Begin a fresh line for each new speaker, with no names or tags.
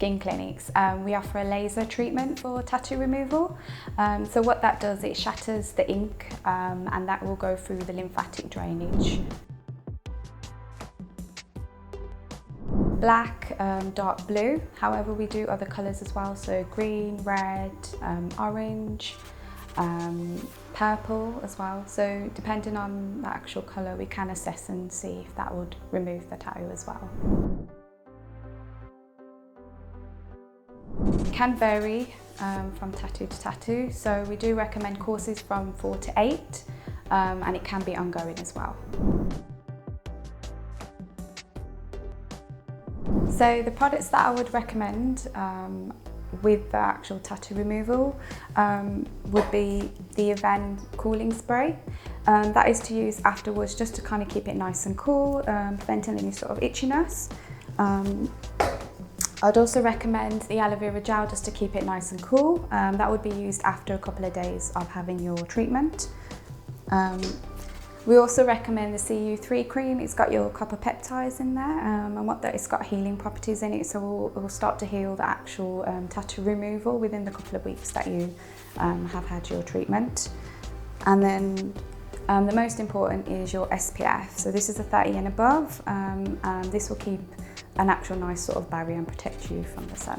skin clinics, we offer a laser treatment for tattoo removal. So what that does, it shatters the ink and that will go through the lymphatic drainage. Black, dark blue, however we do other colours as well, so green, red, orange, purple as well. So depending on the actual colour, we can assess and see if that would remove the tattoo as well. It can vary from tattoo to tattoo, so we do recommend courses from 4 to 8 and it can be ongoing as well. So the products that I would recommend with the actual tattoo removal would be the Event cooling spray. That is to use afterwards just to kind of keep it nice and cool, preventing any sort of itchiness. I'd also recommend the aloe vera gel just to keep it nice and cool. That would be used after a couple of days of having your treatment. We also recommend the CU3 cream. It's got your copper peptides in there and it's got healing properties in it, so it will start to heal the actual tattoo removal within the couple of weeks that you have had your treatment. And then the most important is your SPF. So this is a 30 and above, and this will keep an actual nice sort of barrier and protect you from the sun.